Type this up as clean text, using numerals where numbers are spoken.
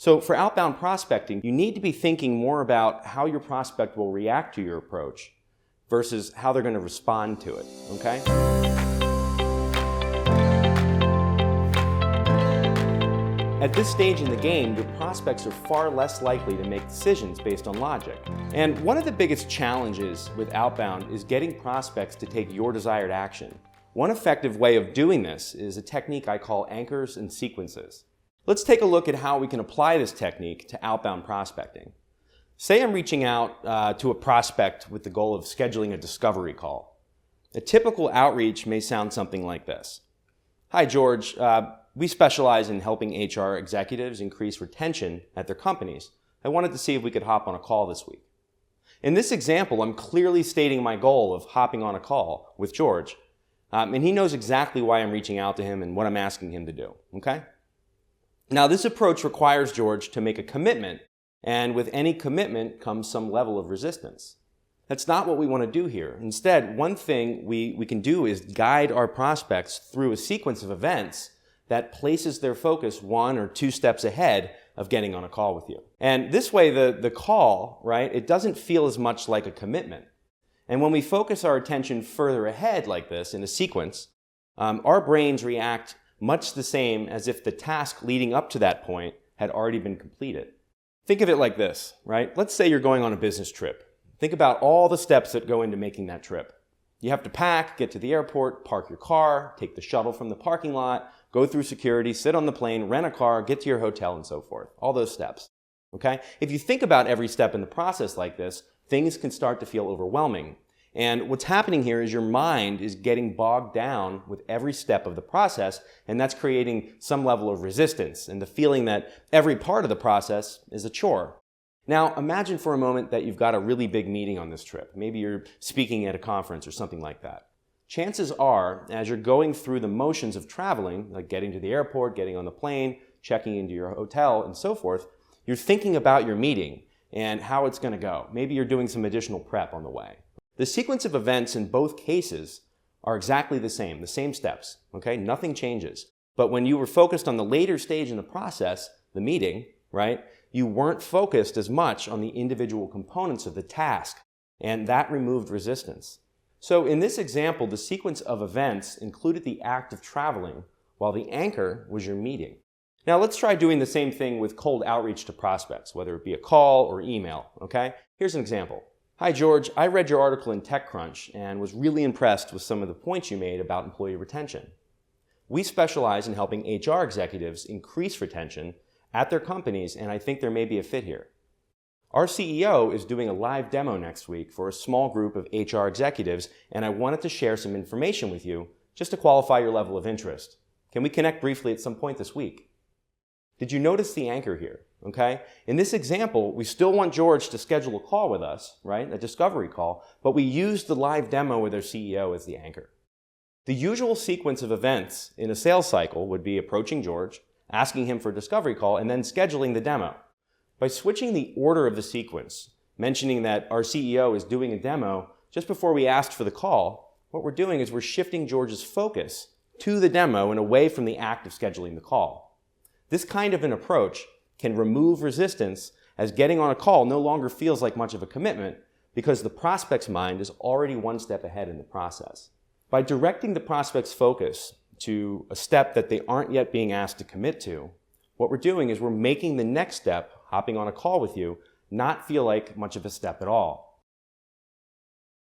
So for outbound prospecting, you need to be thinking more about how your prospect will react to your approach versus how they're going to respond to it, okay? At this stage in the game, your prospects are far less likely to make decisions based on logic. And one of the biggest challenges with outbound is getting prospects to take your desired action. One effective way of doing this is a technique I call anchors and sequences. Let's take a look at how we can apply this technique to outbound prospecting. Say I'm reaching out to a prospect with the goal of scheduling a discovery call. A typical outreach may sound something like this. Hi, George. We specialize in helping HR executives increase retention at their companies. I wanted to see if we could hop on a call this week. In this example, I'm clearly stating my goal of hopping on a call with George, and he knows exactly why I'm reaching out to him and what I'm asking him to do, okay? Now, this approach requires George to make a commitment, and with any commitment comes some level of resistance. That's not what we want to do here. Instead, one thing we can do is guide our prospects through a sequence of events that places their focus 1 or 2 steps ahead of getting on a call with you. And this way, the call, right, it doesn't feel as much like a commitment. And when we focus our attention further ahead like this in a sequence, our brains react much the same as if the task leading up to that point had already been completed. Think of it like this, right? Let's say you're going on a business trip. Think about all the steps that go into making that trip. You have to pack, get to the airport, park your car, take the shuttle from the parking lot, go through security, sit on the plane, rent a car, get to your hotel, and so forth. All those steps, okay? If you think about every step in the process like this, things can start to feel overwhelming. And what's happening here is your mind is getting bogged down with every step of the process, and that's creating some level of resistance and the feeling that every part of the process is a chore. Now, imagine for a moment that you've got a really big meeting on this trip. Maybe you're speaking at a conference or something like that. Chances are, as you're going through the motions of traveling, like getting to the airport, getting on the plane, checking into your hotel, and so forth, you're thinking about your meeting and how it's going to go. Maybe you're doing some additional prep on the way. The sequence of events in both cases are exactly the same steps, okay? Nothing changes. But when you were focused on the later stage in the process, the meeting, right, you weren't focused as much on the individual components of the task, and that removed resistance. So in this example, the sequence of events included the act of traveling, while the anchor was your meeting. Now let's try doing the same thing with cold outreach to prospects, whether it be a call or email, okay? Here's an example. Hi, George. I read your article in TechCrunch and was really impressed with some of the points you made about employee retention. We specialize in helping HR executives increase retention at their companies, and I think there may be a fit here. Our CEO is doing a live demo next week for a small group of HR executives, and I wanted to share some information with you just to qualify your level of interest. Can we connect briefly at some point this week? Did you notice the anchor here? Okay? In this example, we still want George to schedule a call with us, right? A discovery call, but we used the live demo with our CEO as the anchor. The usual sequence of events in a sales cycle would be approaching George, asking him for a discovery call, and then scheduling the demo. By switching the order of the sequence, mentioning that our CEO is doing a demo just before we asked for the call, what we're doing is we're shifting George's focus to the demo and away from the act of scheduling the call. This kind of an approach can remove resistance, as getting on a call no longer feels like much of a commitment because the prospect's mind is already 1 step ahead in the process. By directing the prospect's focus to a step that they aren't yet being asked to commit to, what we're doing is we're making the next step, hopping on a call with you, not feel like much of a step at all.